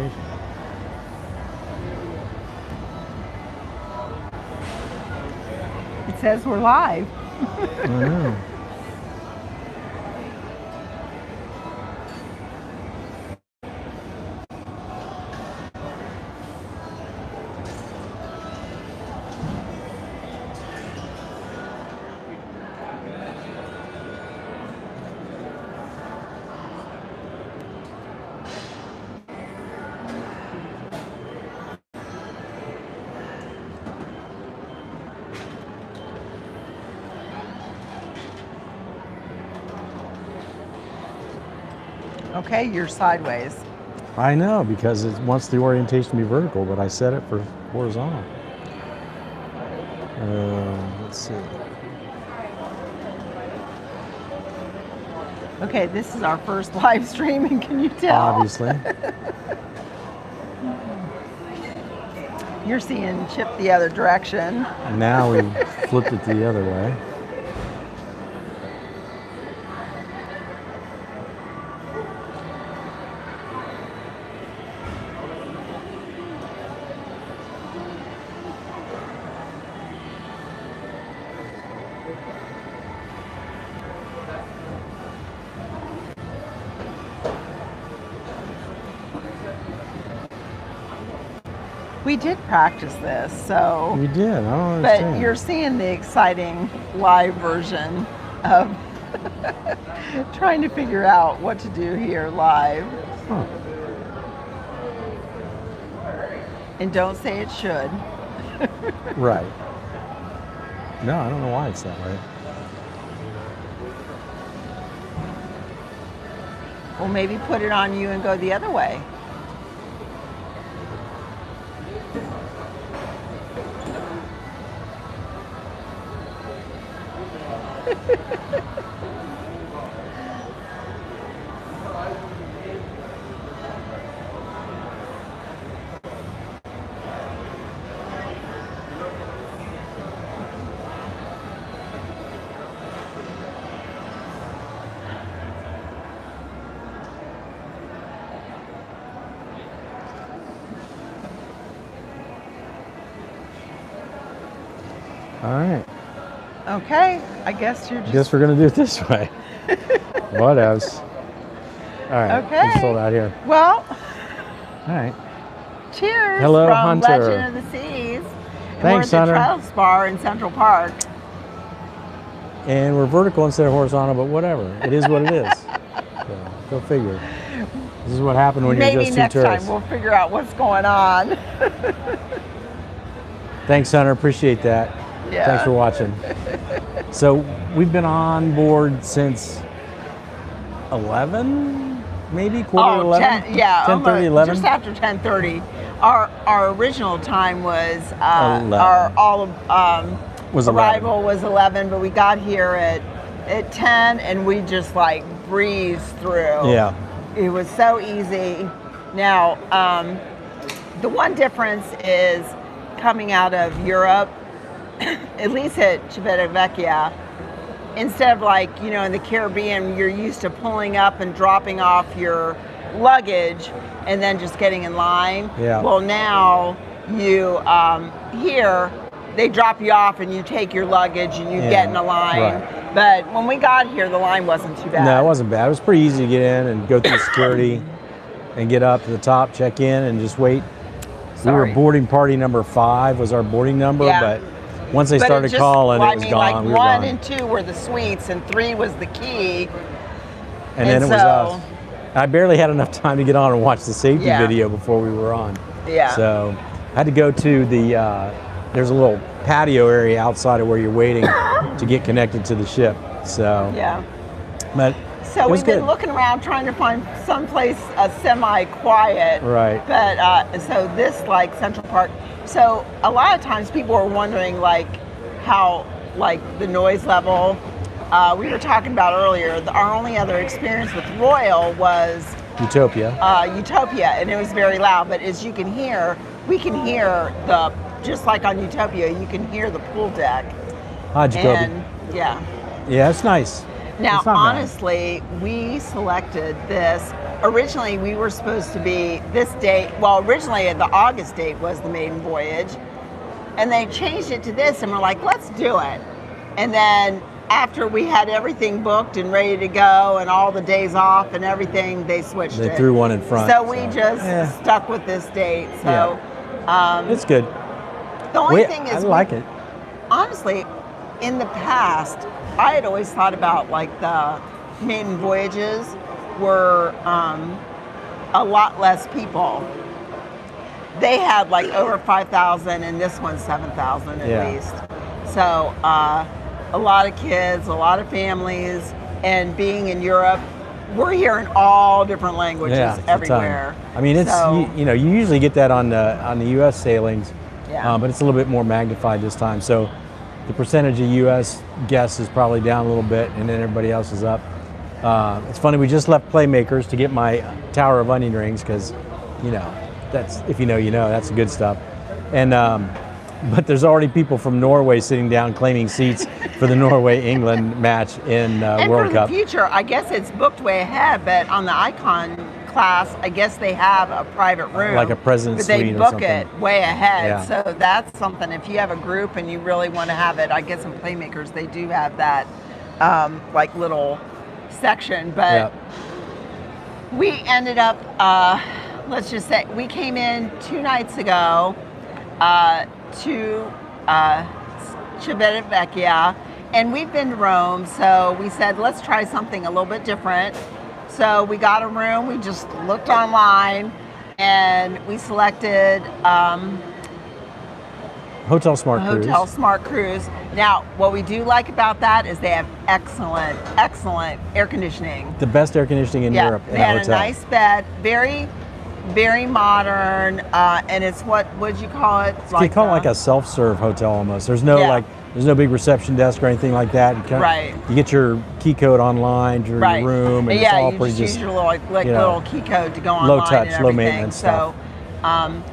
orientation. It says we're live. I know. Okay, you're sideways. I know, because it wants the orientation to be vertical, but I set it for horizontal. Let's see. Okay, this is our first live stream, and can you tell? Obviously. You're seeing Chip the other direction. Now we flipped it the other way. We did practice this, so. We did. I don't understand. But you're seeing the exciting live version of trying to figure out what to do here live. Huh. And don't say it should. Right. No, I don't know why it's that way. Well, maybe put it on you and go the other way. All right. Okay, I guess you're just. Guess we're gonna do it this way. What else? All right. Okay. Let's hold out here. Well, All right. cheers Hello, from Hunter. Legend of the Seas. And Thanks, we're at the Hunter. Trails Bar in Central Park. And we're vertical instead of horizontal, but whatever. It is what it is. So, go figure. This is what happened when Maybe you're just next two tourists. time we'll figure out what's going on. Thanks, Hunter. Appreciate that. Yeah. Thanks for watching. So we've been on board since 11, maybe quarter to 11. 10, yeah, 10:30, 11. just after 10:30. Our original time was 11. Was 11. arrival was 11, but we got here at 10, and we just like breezed through. Yeah. It was so easy. Now, the one difference is coming out of Europe, at least at Civitavecchia, instead of like, in the Caribbean, you're used to pulling up and dropping off your luggage and then just getting in line. Yeah. Well, now you, here, they drop you off and you take your luggage and you get in a line. Right. But when we got here, the line wasn't too bad. No, it wasn't bad. It was pretty easy to get in and go through security and get up to the top, check in, and just wait. Sorry. We were boarding party number 5 was our boarding number, Yeah. but once they But started it just, calling, well, it was I mean, gone. like We were 1 gone. and 2 were the suites, and 3 was the key. And then it was so- us. I barely had enough time to get on and watch the safety Yeah. video before we were on. Yeah. So I had to go to the, there's a little patio area outside of where you're waiting to get connected to the ship. So, Yeah. but So it was we've been good. looking around trying to find someplace semi-quiet. Right. But so this like Central Park. So a lot of times people are wondering like how like the noise level. We were talking about earlier. Our only other experience with Royal was Utopia. Utopia, and it was very loud. But as you can hear, we can hear just like on Utopia, you can hear the pool deck. Hi, Jacoby. And yeah. Yeah, it's nice. Now, It's not bad. honestly, we selected this originally we were supposed to be this date. Well, originally the August date was the maiden voyage, and they changed it to this, and we're like, let's do it. And then after we had everything booked and ready to go and all the days off and everything, they switched it. They threw one in front. So we just stuck with this date. So it's good. The only thing is, I like it. Honestly, in the past, I had always thought about like the maiden voyages were a lot less people. They had like over 5,000, and this one's 7,000 at least. So a lot of kids, a lot of families, and being in Europe, we're hearing all different languages everywhere. I mean, it's you usually get that on the U.S. sailings, but it's a little bit more magnified this time. So the percentage of U.S. guests is probably down a little bit, and then everybody else is up. It's funny, we just left Playmakers to get my Tower of Onion rings because, that's, if you know, that's the good stuff. And but there's already people from Norway sitting down claiming seats for the Norway-England match in World Cup. And for the future, I guess it's booked way ahead, but on the Icon class, I guess they have a private room. Like a president's suite or something. But they book it way ahead. So that's something, if you have a group and you really want to have it, I guess in Playmakers they do have that like little section. But we ended up, let's just say, we came in 2 nights ago to Civitavecchia, and we've been to Rome, so we said let's try something a little bit different. So we got a room, we just looked online, and we selected Hotel Smart Cruise. Hotel Smart Cruise. Now, what we do like about that is they have excellent air conditioning. The best air conditioning in Europe in a hotel. They had a nice bed, very modern, and it's what would you call it? You call it like a self-serve hotel almost. There's no there's no big reception desk or anything like that. You get your key code online to your room, and it's all pretty just use your little key code to go online. Low touch, low maintenance stuff.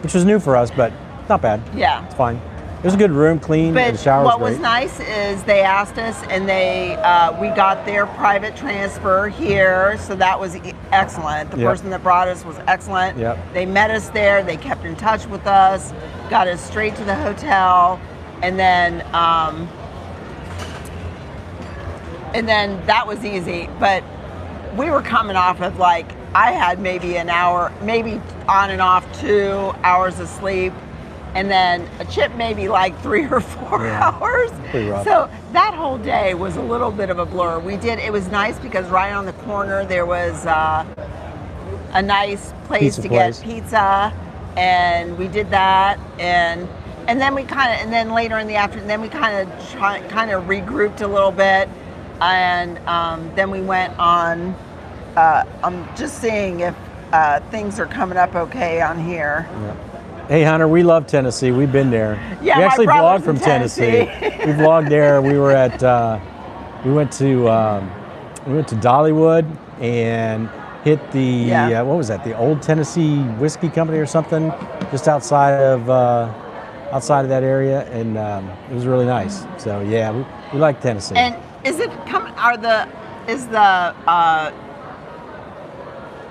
Which was new for us, but not bad. Yeah, it's fine. It was a good room, clean, and the shower was great. What was nice is they asked us, and we got their private transfer here, so that was excellent. The person that brought us was excellent. They met us there, they kept in touch with us, got us straight to the hotel, and then that was easy. But we were coming off of I had maybe an hour, maybe on and off 2 hours of sleep. And then a Chip maybe 3 or 4 hours. Pretty rough. So that whole day was a little bit of a blur. It was nice because right on the corner there was a nice place to get pizza, and we did that, and then we then later in the afternoon, then we kind of regrouped a little bit, and then we went on. I'm just seeing if things are coming up okay on here. Hey Hunter, we love Tennessee. We've been there. Yeah, we actually my vlogged from Tennessee. We vlogged there. We were at we went to Dollywood and hit the what was that? The Old Tennessee Whiskey Company or something, just outside of that area, and it was really nice. So yeah, we like Tennessee. And is it coming?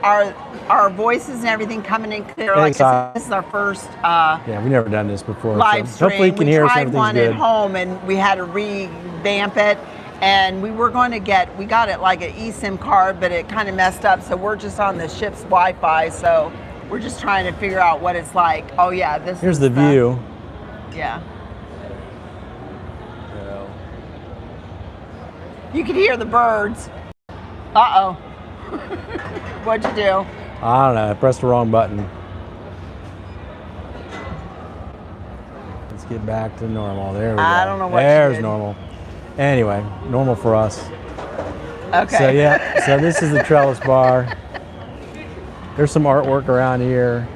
Are our voices and everything coming in clear? This is our first we've never done this before. Live stream. Hopefully you can hear us. We tried one at home, and we had to revamp it. And we got it like an eSIM card, but it kind of messed up. So we're just on the ship's Wi-Fi. So we're just trying to figure out what it's like. Oh yeah, here's the view. Yeah. You can hear the birds. Uh-oh. What'd you do? I don't know. I pressed the wrong button. Let's get back to normal. There we go. I don't know what There's normal. Anyway, normal for us. Okay. So this is the Trellis Bar. There's some artwork around here.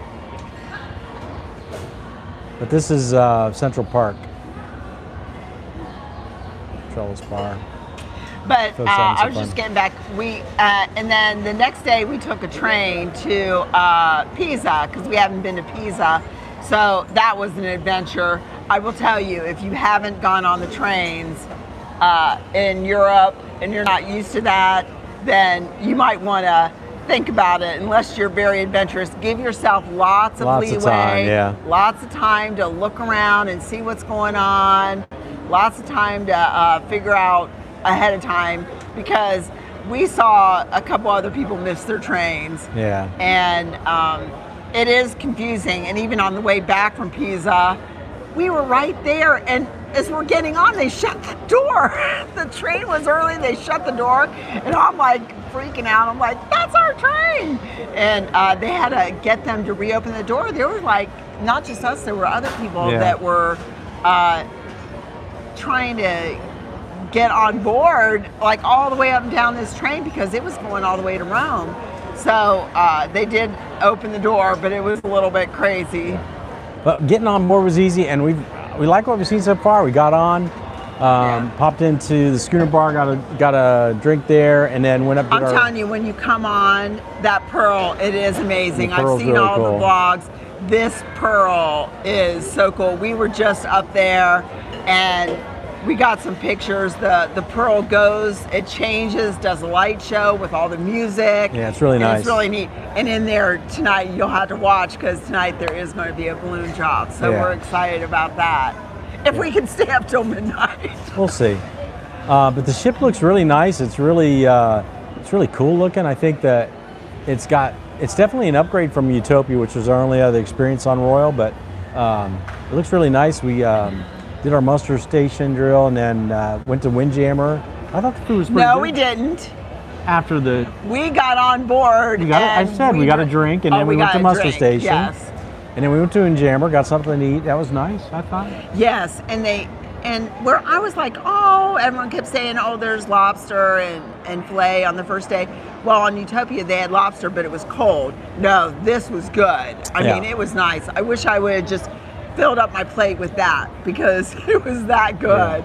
But this is Central Park. Trellis Bar. But I was just getting back. And then the next day we took a train to Pisa because we haven't been to Pisa. So that was an adventure. I will tell you, if you haven't gone on the trains in Europe and you're not used to that, then you might want to think about it, unless you're very adventurous, give yourself lots of leeway, of time, yeah. Lots of time to look around and see what's going on, lots of time to figure out ahead of time, because we saw a couple other people miss their trains. Yeah. And it is confusing. And even on the way back from Pisa, we were right there, and as we're getting on, they shut the door. The train was early, they shut the door, and I'm like freaking out. I'm like, that's our train. And they had to get them to reopen the door. There were like, not just us, there were other people that were trying to get on board, like all the way up and down this train, because it was going all the way to Rome. So they did open the door, but it was a little bit crazy. But getting on board was easy, and we like what we've seen so far. We got on, popped into the schooner bar, got a drink there, and then went up to I'm telling you, when you come on that Pearl, it is amazing. I've seen really all cool. the vlogs. This Pearl is so cool. We were just up there, and we got some pictures. The Pearl goes, it changes, does a light show with all the music. Yeah, it's really nice. It's really neat. And in there tonight, you'll have to watch, because tonight there is going to be a balloon drop. So we're excited about that. If we can stay up till midnight. We'll see. But the ship looks really nice. It's really cool looking. I think that it's definitely an upgrade from Utopia, which was our only other experience on Royal, but it looks really nice. We did our muster station drill, and then went to Windjammer. I thought the food was pretty good. No, we didn't. After we got on board. we got a drink, and then we went to muster station. Yes. And then we went to Windjammer, got something to eat. That was nice, I thought. Yes, and where I was like, oh, everyone kept saying, oh, there's lobster and filet on the first day. Well, on Utopia they had lobster, but it was cold. No, this was good. I mean, it was nice. I wish I would have just filled up my plate with that, because it was that good.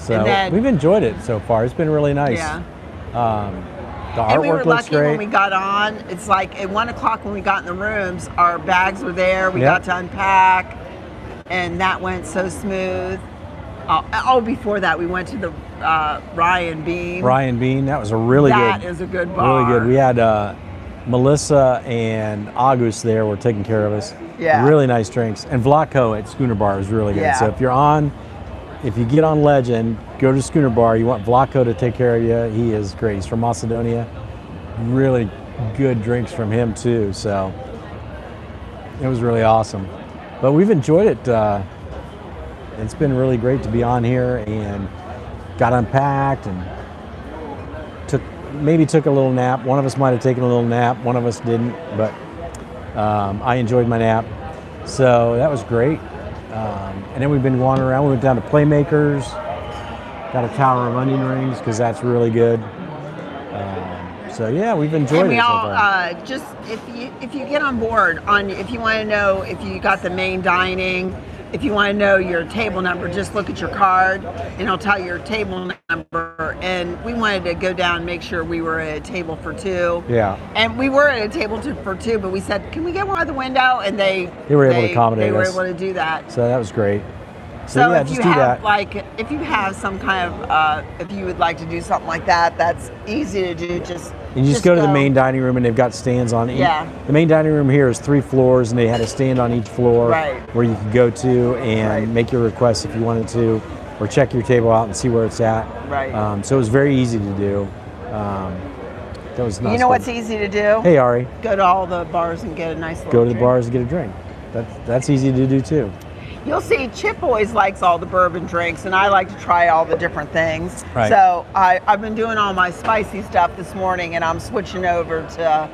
Yeah. So we've enjoyed it so far. It's been really nice. Yeah. The artwork and we were looks lucky great. when we got on. It's like at 1 o'clock when we got in the rooms, our bags were there. We got to unpack, and that went so smooth. Before that, we went to the Ryan Bean. Ryan Bean, that was a really good. That is a good bar. Really good. We had Melissa and August there were taking care of us. Yeah. Really nice drinks. And Vlaco at Schooner Bar is really good. Yeah. So if you get on Legend, go to Schooner Bar. You want Vlaco to take care of you. He is great. He's from Macedonia. Really good drinks from him too. So it was really awesome. But we've enjoyed it. It's been really great to be on here, and got unpacked and took a little nap. One of us might have taken a little nap. One of us didn't, but I enjoyed my nap. So that was great. And then we've been wandering around. We went down to Playmakers, got a tower of onion rings, because that's really good. So yeah, we've enjoyed and it so far. Just if you get on board, if you want to know if you got the main dining, if you want to know your table number, just look at your card, and it'll tell you your table number. And we wanted to go down and make sure we were at a table for two. Yeah. And we were at a table for two, but we said, can we get one by the window? And they were able to accommodate They were us. able to do that. So that was great. So yeah, if just you do have that. if you have some kind of if you would like to do something like that, that's easy to do. You just go to the main dining room, and they've got stands on each. Yeah. The main dining room here is 3 floors, and they had a stand on each floor where you could go to and make your requests if you wanted to, or check your table out and see where it's at. Right. So it was very easy to do. That was nice. You know what's easy to do? Hey, Ari. Go to all the bars and get a nice little Go to the drink. bars and get a drink. That's easy to do too. You'll see Chip always likes all the bourbon drinks, and I like to try all the different things. Right. So I've been doing all my spicy stuff this morning, and I'm switching over to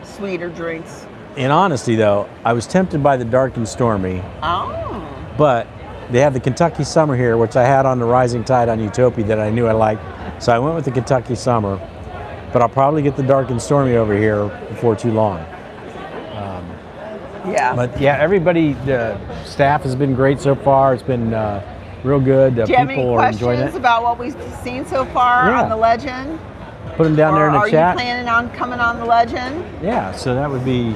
sweeter drinks. In honesty, though, I was tempted by the dark and stormy. Oh. But they have the Kentucky Summer here, which I had on the Rising Tide on Utopia that I knew I liked. So I went with the Kentucky Summer. But I'll probably get the dark and stormy over here before too long. Yeah. But yeah, everybody, the staff has been great so far. It's been real good. Do you have any People are enjoying questions it. about what we've seen so far on the Legend? Put them down there in the Are chat. you planning on coming on the Legend? Yeah, so that would be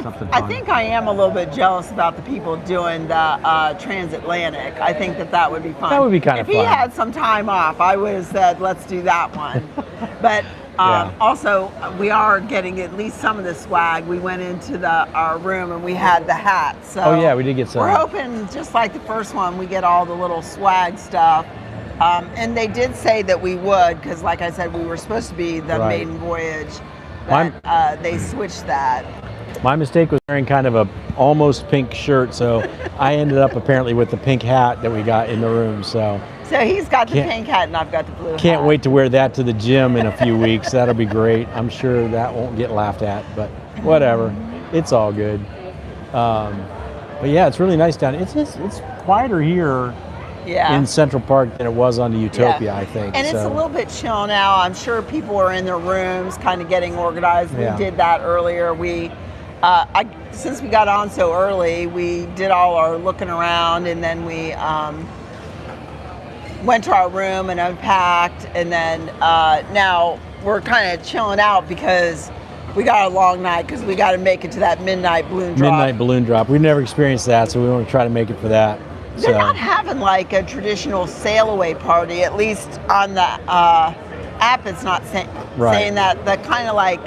something fun. I think I am a little bit jealous about the people doing the transatlantic. I think that would be fun. That would be kind of fun. If he fun. had some time off, I would have said, let's do that one. But Yeah. Also, we are getting at least some of the swag. We went into our room and we had the hats. So Oh yeah, we did get some. we're hoping, just like the first one, we get all the little swag stuff. And they did say that we would, because like I said, we were supposed to be the Right. maiden voyage, but they switched that. My mistake was wearing kind of a almost pink shirt, so I ended up apparently with the pink hat that we got in the room. So he's got the pink hat and I've got the blue hat. Can't wait to wear that to the gym in a few weeks. That'll be great. I'm sure that won't get laughed at, but whatever. It's all good. But yeah, it's really nice down. It's quieter here in Central Park than it was on the Utopia, I think. And it's a little bit chill now. I'm sure people are in their rooms kind of getting organized. We did that earlier. Since we got on so early, we did all our looking around, and then we went to our room and unpacked, and then now we're kind of chilling out because we got a long night, because we got to make it to that midnight balloon drop. Midnight balloon drop. We've never experienced that, so we want to try to make it for that. They're not having like a traditional sail away party, at least on the app. It's not saying that. The kind of like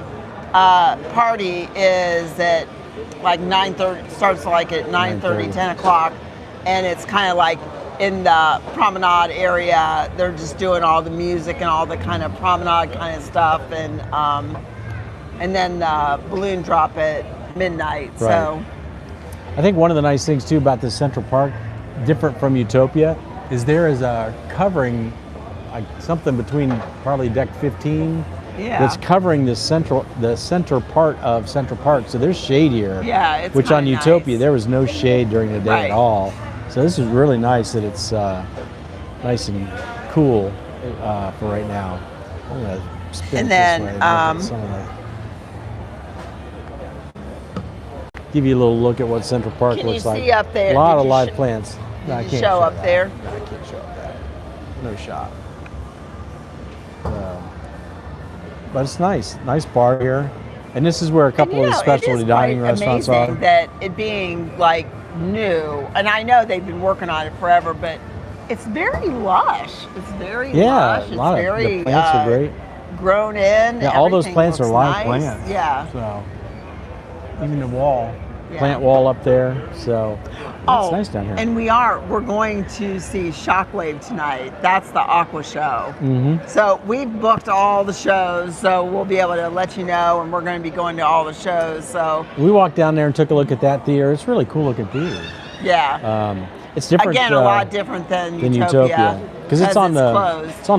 party is at like 9:30, starts like at 9:30, 10 o'clock, and it's kind of like in the promenade area. They're just doing all the music and all the kind of promenade kind of stuff, and then the balloon drop at midnight. Right. So I think one of the nice things too about this Central Park, different from Utopia, is there is a covering, like something between probably deck 15 that's covering the center part of Central Park. So there's shade here. Yeah, it's which on nice. Utopia there was no shade during the day at all. So this is really nice that it's nice and cool for right now. I'm gonna spin And it then, this way and look at some of the, give you a little look at what Central Park Can you looks like. see up there? A lot Did of you live plants. No, I Did you can't show up that. there? No, I can't show up that. No shot. But it's nice bar here, and this is where a couple of the specialty dining restaurants are. Amazing that it being like new, and I know they've been working on it forever, but it's very lush. It's very lush. It's very the plants are great. Grown in. Yeah, all those plants are live nice. plants. Yeah. So even the wall, plant wall up there. So it's nice down here. And we're going to see Shockwave tonight. That's the Aqua show. Mm-hmm. So we've booked all the shows, so we'll be able to let you know, and we're going to be going to all the shows. So we walked down there and took a look at that theater. It's a really cool looking theater. Yeah. It's different. Again, a lot different than Utopia. Because it's on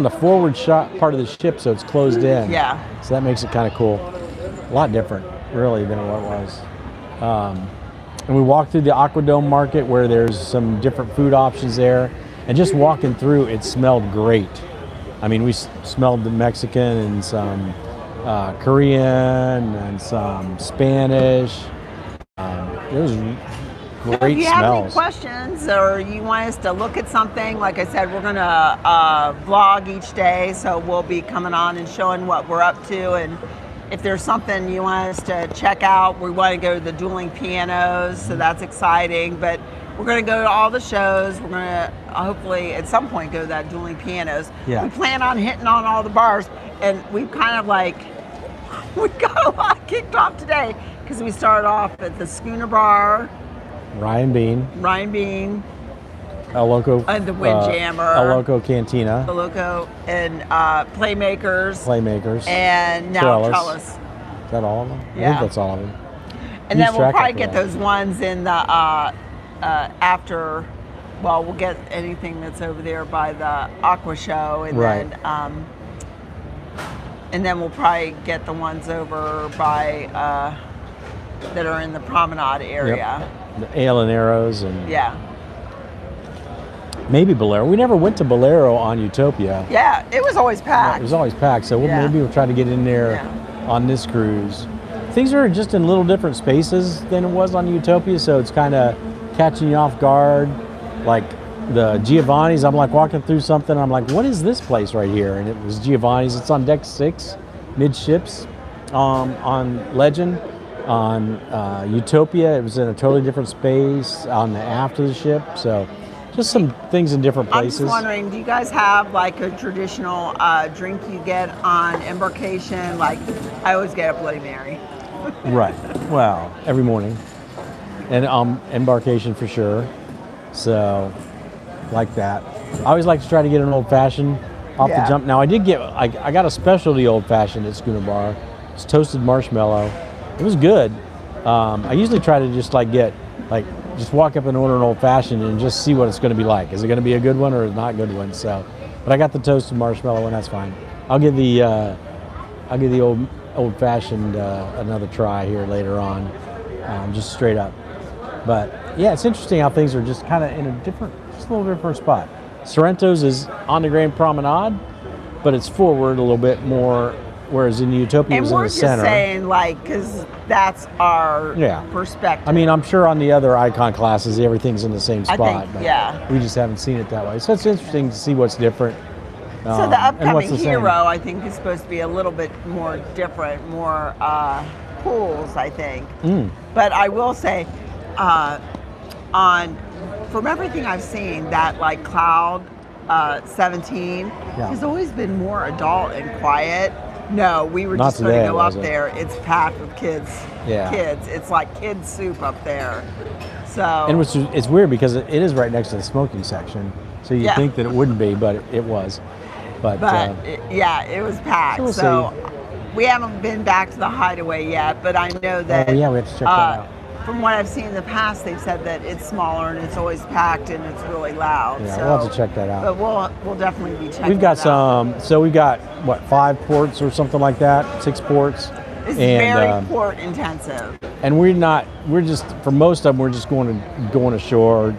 the forward shot part of the ship, so it's closed in. Yeah. So that makes it kind of cool. A lot different, really, than what it was. And we walked through the Aquadome Market, where there's some different food options there. And just walking through, it smelled great. I mean, we smelled the Mexican and some Korean and some Spanish. It was great If you smells. have any questions, or you want us to look at something, like I said, we're going to vlog each day, so we'll be coming on and showing what we're up to. And if there's something you want us to check out, we want to go to the dueling pianos, so that's exciting. But we're going to go to all the shows. We're going to hopefully at some point go to that dueling pianos. Yeah. We plan on hitting on all the bars, and we've kind of we got a lot kicked off today, because we started off at the Schooner Bar, Ryan Bean, El Loco, and the Windjammer, El Loco Cantina, El Loco, and Playmakers, and now Trellis. Is that all of them? Yeah. I think that's all of them. And then we'll probably get those ones in the after. Well, we'll get anything that's over there by the Aqua show, and then we'll probably get the ones over by that are in the promenade area. Yep. The Ale and Arrows and maybe Bolero. We never went to Bolero on Utopia. Yeah, it was always packed. It was always packed, so maybe we'll try to get in there on this cruise. Things are just in little different spaces than it was on Utopia, so it's kind of catching you off guard. Like the Giovanni's, I'm like walking through something, I'm like, what is this place right here? And it was Giovanni's. It's on deck 6, midships, on Legend. On Utopia, it was in a totally different space on the aft of the ship. So just some things in different I'm places. just wondering, do you guys have like a traditional drink you get on embarkation? Like, I always get a Bloody Mary. Right. Well, every morning, and embarkation for sure. So, like that. I always like to try to get an old fashioned off the jump. Now I did get, I got a specialty old fashioned at Schooner Bar. It's toasted marshmallow. It was good. I usually try to just just walk up and order an old fashioned and just see what it's going to be like. Is it going to be a good one or not a good one? So, but I got the toasted marshmallow and that's fine. I'll give the old fashioned another try here later on, just straight up. But yeah, it's interesting how things are just kind of in a little different spot. Sorrento's is on the Grand Promenade, but it's forward a little bit more, whereas in Utopia it was in the center. And we're just saying, like, because that's our perspective. I mean, I'm sure on the other icon classes, everything's in the same spot. I think, but we just haven't seen it that way. So it's interesting to see what's different. So the upcoming Hero, I think, is supposed to be a little bit more different, more pools, I think. But I will say, from everything I've seen, that like Cloud 17 has always been more adult and quiet. No, we were just going to go up there. It's packed with kids. Kids. It's like kids soup up there. So. And it's weird because it is right next to the smoking section. So you'd think that it wouldn't be, but it was. But it was packed. So we haven't been back to the Hideaway yet, but I know that. We have to check that out. From what I've seen in the past, they've said that it's smaller and it's always packed and it's really loud. Yeah, so, we'll have to check that out. But we'll definitely be checking. We've got so we've got 5 ports or something like that, 6 ports. It's very port intensive. And we're just, for most of them, we're just going ashore,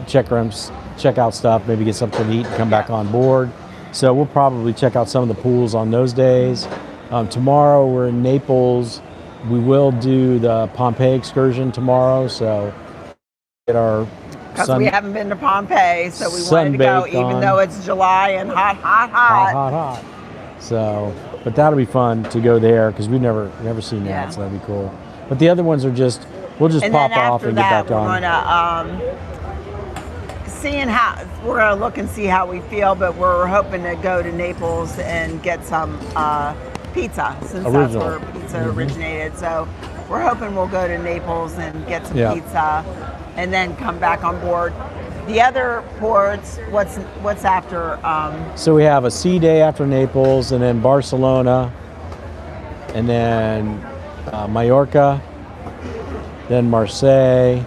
check out stuff, maybe get something to eat and come back on board. So we'll probably check out some of the pools on those days. Tomorrow we're in Naples. We will do the Pompeii excursion tomorrow, so get our because we haven't been to Pompeii, so we wanted to go, even though it's July and hot. So, but that'll be fun to go there because we've never seen that, so that'd be cool. But the other ones are we'll just pop off and get back on. We're gonna look and see how we feel, but we're hoping to go to Naples and get some pizza, since that's where pizza originated. So we're hoping we'll go to Naples and get some pizza and then come back on board. The other ports, what's after? So we have a sea day after Naples, and then Barcelona, and then Mallorca, then Marseille,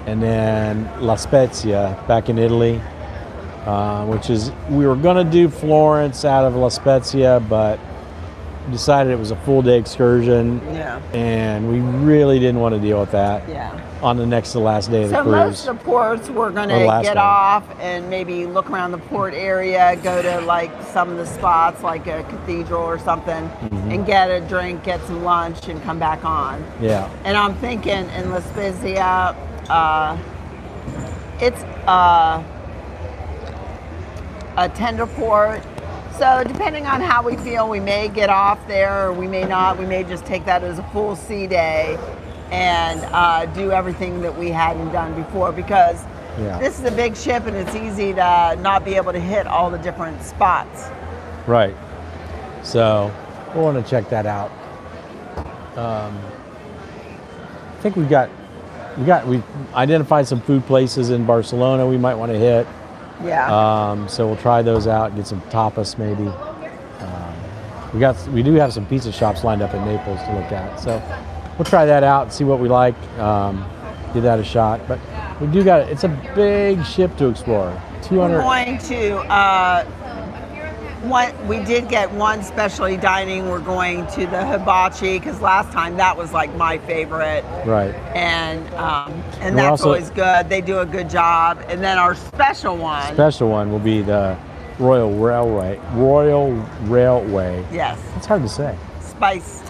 and then La Spezia back in Italy. We were going to do Florence out of La Spezia, but decided it was a full day excursion. And we really didn't want to deal with that on the next to last day of the cruise. So most of the ports we're going to get off and maybe look around the port area, go to like some of the spots like a cathedral or something, and get a drink, get some lunch, and come back on. And I'm thinking in La Spezia, it's a tender port. So depending on how we feel, we may get off there or we may not. We may just take that as a full sea day and do everything that we hadn't done before, because this is a big ship and it's easy to not be able to hit all the different spots. Right. So we'll want to check that out. I think we've identified some food places in Barcelona we might want to hit. So we'll try those out, get some tapas maybe. We do have some pizza shops lined up in Naples to look at, so we'll try that out and see what we like. Give that a shot. But it's a big ship to explore. 200. We're going to we did get one specialty dining. We're going to the hibachi because last time that was like my favorite. Right. And that's always good. They do a good job. And then our special one will be the Royal Railway. Yes. It's hard to say. Spice.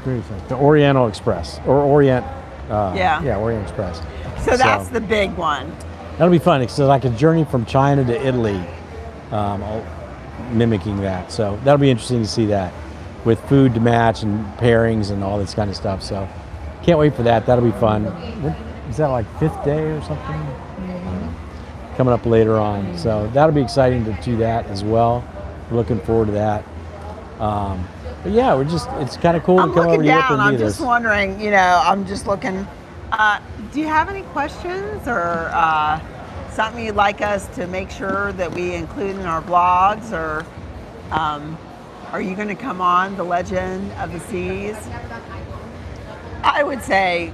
The Oriental Express or Orient. Orient Express. So that's the big one. That'll be fun. It's like a journey from China to Italy. Mimicking that, so that'll be interesting to see that with food to match and pairings and all this kind of stuff. So can't wait for that. That'll be fun. Is that like 5th day or something? coming up later on. So that'll be exciting to do that as well. We're looking forward to that. But yeah, it's kind of cool to come over to Europe and do I'm this. just wondering, I'm just looking. Do you have any questions or something you'd like us to make sure that we include in our blogs? Or are you going to come on The Legend of the Seas? I would say,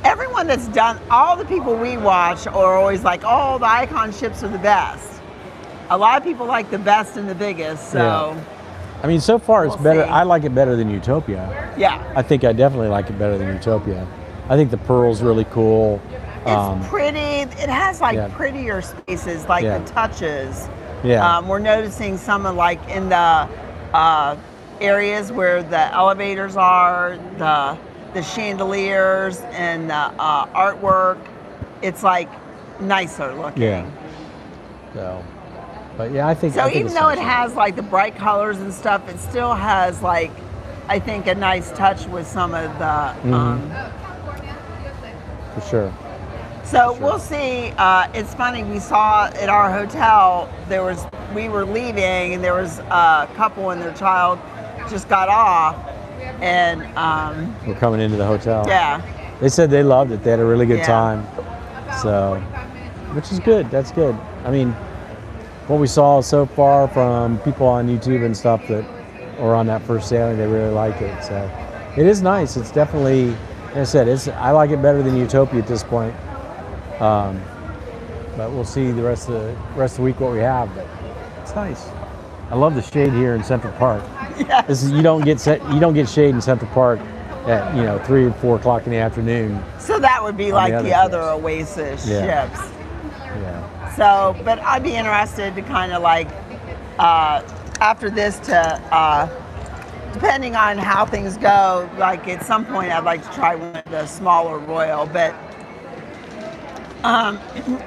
everyone that's done, all the people we watch are always like, oh, the icon ships are the best. A lot of people like the best and the biggest, so. Yeah. I mean, so far it's better. I like it better than Utopia. Yeah. I think I definitely like it better than Utopia. I think the Pearl's really cool. It's pretty. It has prettier spaces, like the touches. Yeah. We're noticing some of in the areas where the elevators are, the chandeliers and the artwork. It's nicer looking. Yeah. So. But yeah, I think. So I think even though it has the bright colors and stuff, it still has I think a nice touch with some of the. For sure. So we'll see. It's funny. We saw at our hotel we were leaving and there was a couple and their child just got off, and we're coming into the hotel. Yeah. They said they loved it. They had a really good time. So, which is good. That's good. I mean, what we saw so far from people on YouTube and stuff that are on that first sailing, they really like it. So it is nice. It's definitely, like I said, I like it better than Utopia at this point. But we'll see the rest of the week what we have. But it's nice. I love the shade here in Central Park. Yes. You don't get shade in Central Park at 3 or 4 o'clock in the afternoon. So that would be like the other Oasis ships. Yeah. So, but I'd be interested to kind of after this depending on how things go, at some point I'd like to try one of the smaller Royal. But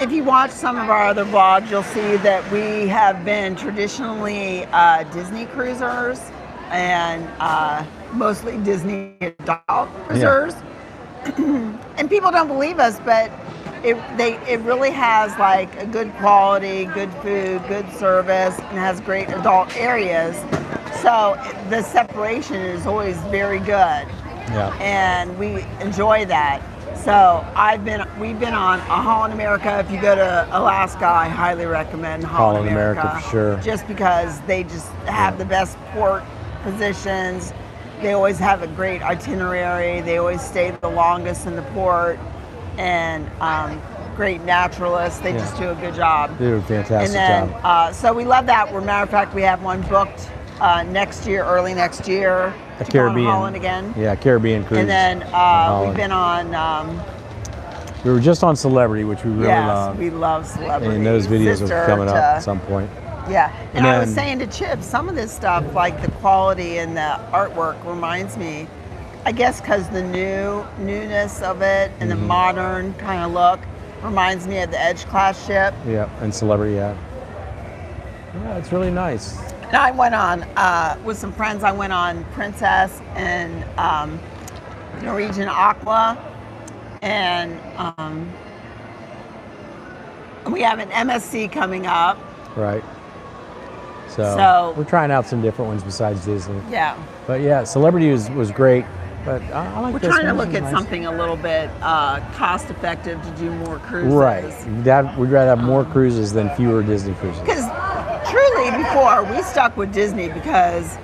if you watch some of our other vlogs, you'll see that we have been traditionally Disney cruisers and mostly Disney adult cruisers. Yeah. And people don't believe us, but it really has a good quality, good food, good service, and has great adult areas. So the separation is always very good. Yeah. And we enjoy that. So we've been on a Holland America. If you go to Alaska, I highly recommend Holland America for sure. Just because they just have the best port positions. They always have a great itinerary. They always stay the longest in the port. And great naturalists. They just do a good job. They do a fantastic job. So we love that. Matter of fact, we have one booked next year, early next year, to Caribbean. go on Holland again. Yeah, Caribbean cruise. And then we've been on. We were just on Celebrity, which we really love. We love Celebrity. And those videos are coming up at some point. Yeah, and I was saying to Chip, some of this stuff, the quality and the artwork, reminds me, I guess, because the newness of it and the modern kind of look reminds me of the Edge class ship. Yeah, and Celebrity, yeah, it's really nice. And I went on with some friends. I went on Princess and Norwegian Aqua, and we have an MSC coming up. Right. So we're trying out some different ones besides Disney. Yeah. But yeah, Celebrity was great. But I like We're this trying to one. look at something a little bit cost effective to do more cruises. Right. We'd rather have more cruises than fewer Disney cruises. Because truly, before we stuck with Disney because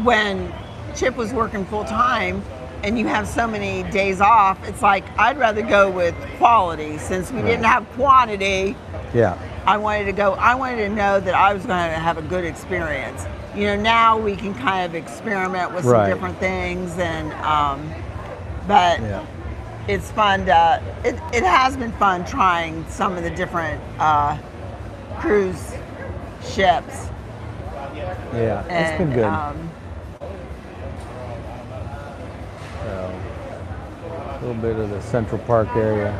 when Chip was working full time and you have so many days off, it's I'd rather go with quality since we didn't have quantity. Yeah. I wanted to know that I was going to have a good experience. Now we can kind of experiment with some different things, and but it's fun to. It has been fun trying some of the different cruise ships. Yeah, it's been good. A little bit of the Central Park area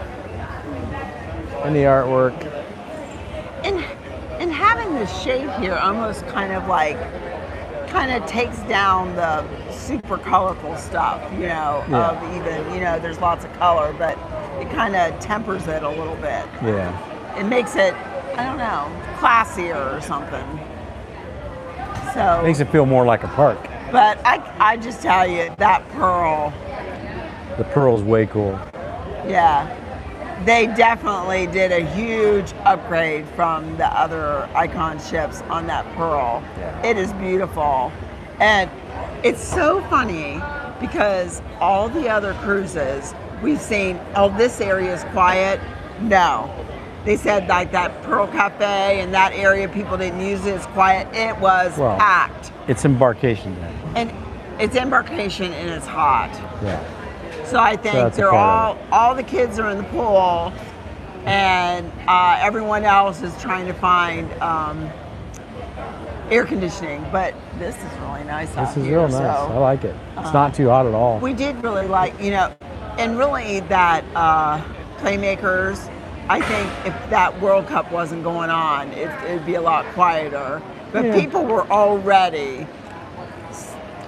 and the artwork. And having the shade here almost kind of takes down the super colorful stuff, you know, Yeah. of even, you know, there's lots of color, but it kind of tempers it a little bit. Yeah. It makes it, I don't know, classier or something. So Makes it feel more like a park. but I just tell you, that pearl, The Pearl's way cool. yeah, they definitely did a huge upgrade from the other Icon ships on that pearl. Yeah. It is beautiful. And it's so funny because all the other cruises we've seen, oh, this area is quiet. No. They said like that Pearl Cafe and that area, people didn't use it as quiet. It was packed. It's embarkation then. And it's embarkation and it's hot. Yeah. So I think that's a they're part all the kids are in the pool, and everyone else is trying to find air conditioning. But this is really nice out This is here. real nice. So, I like it. It's not too hot at all. we did really like, you know, and really that Playmakers, I think if that World Cup wasn't going on, it'd be a lot quieter. But Yeah. people were already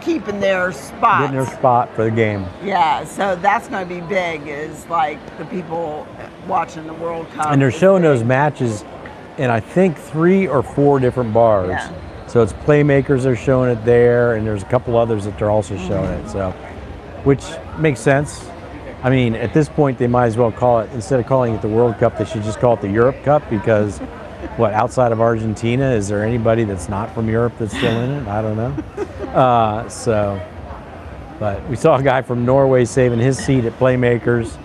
keeping their spots. Getting their spot for the game. Yeah, so that's going to be big, is like the people watching the World Cup. And they're is showing big. those matches in, I think, 3 or 4 different bars. Yeah. So it's Playmakers, they're showing it there, and there's a couple others that they're also showing it. So, which makes sense. I mean, at this point, they might as well call it, instead of calling it the World Cup, they should just call it the Europe Cup, because what, outside of Argentina, is there anybody that's not from Europe that's still in it? I don't know. But we saw a guy from Norway saving his seat at Playmakers.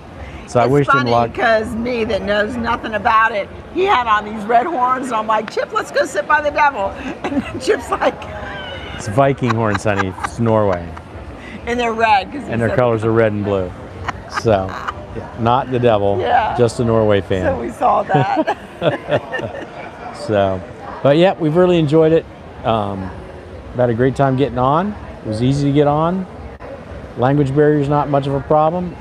So I wished him luck. Because me that knows nothing about it, he had on these red horns, and I'm like, Chip, let's go sit by the devil. And Chip's like, It's Viking horns, honey. It's Norway. and they're red. And their colors are red and blue. So, yeah, not the devil, Yeah. just a Norway So fan. we saw that. So, but yeah, we've really enjoyed it. Had a great time getting on. It was easy to get on. Language barrier is not much of a problem.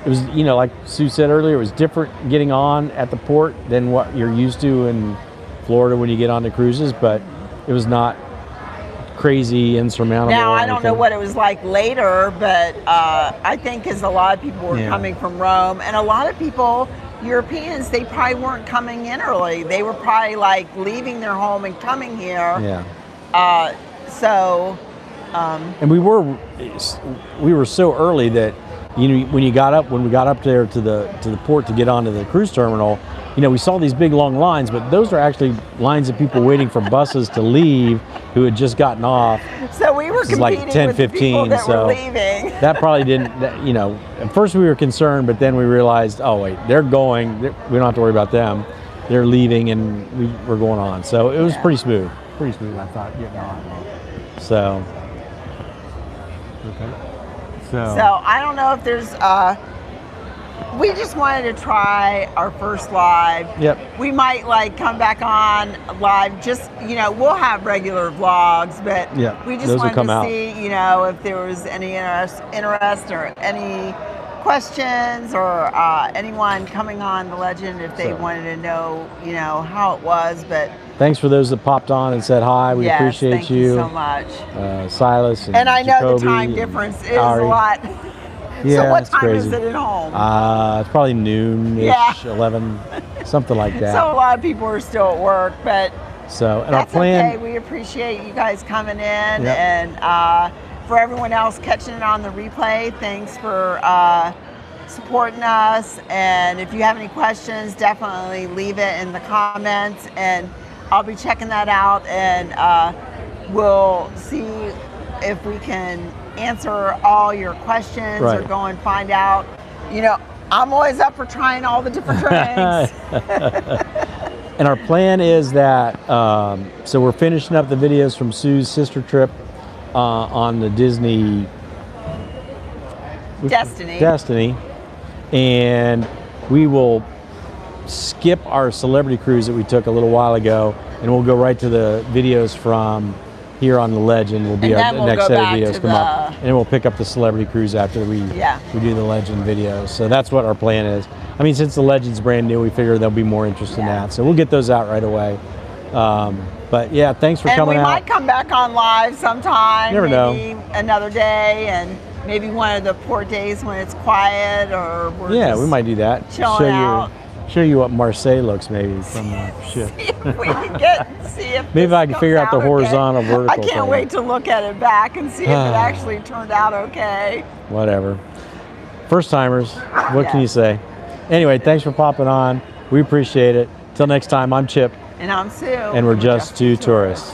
It was, you know, like Sue said earlier, it was different getting on at the port than what you're used to in Florida when you get on the cruises, but it was not crazy, insurmountable. Now, or I don't know anything. what it was like later, but I think because a lot of people were coming from Rome, and a lot of people, Europeans, they probably weren't coming in early. They were probably like leaving their home and coming here. Yeah. And we were so early that, you know, when we got up there to the port to get onto the cruise terminal, you know, we saw these big long lines, but those are actually lines of people waiting for buses to leave who had just gotten off. So we were This is competing like 10, with the people 15, that so were leaving. That probably didn't, you know, at first we were concerned, but then we realized, oh wait, they're going, we don't have to worry about them. They're leaving and we're going on. So it was pretty smooth, I thought, getting on. So, okay. So I don't know if there's, we just wanted to try our first live. Yep. We might like come back on live, just, you know, we'll have regular vlogs, but we just those will wanted come to out. see, you know, if there was any interest or any questions, or anyone coming on the Legend, if they wanted to know, you know, how it was. But thanks for those that popped on and said hi. We appreciate thank you so much. Silas and I know the Jacoby time and difference is Ari. a lot. Yeah, So what it's time crazy. is it at home? It's probably noon-ish, Yeah. 11, something like that. So a lot of people are still at work, but So, and that's our plan. okay. We appreciate you guys coming in, and for everyone else catching it on the replay, thanks for supporting us. And if you have any questions, definitely leave it in the comments, and I'll be checking that out, and we'll see if we can answer all your questions or go and find out. You know, I'm always up for trying all the different drinks. And our plan is that, so we're finishing up the videos from Sue's sister trip on the Disney Destiny, and we will skip our celebrity cruise that we took a little while ago, and we'll go right to the videos from here on the Legend. Will be our next set of videos come up, and then we'll pick up the celebrity cruise after we do the Legend videos. So that's what our plan is. I mean, since the Legend's brand new, we figure there'll be more interest in that, so we'll get those out right away. But yeah, thanks for and coming we out. might come back on live sometime. Never maybe know. Another day, and maybe one of the poor days when it's quiet, or we're Yeah, just we might do that. chilling out. Show you what Marseille looks maybe from the ship. See if we can see if Maybe this I can figure comes out the okay. horizontal, vertical I can't thing. wait to look at it back and see if it actually turned out okay. Whatever. First timers, what can Yeah. you say? Anyway, thanks for popping on. We appreciate it. Till next time, I'm Chip. And I'm Sue. And we're just two tourists.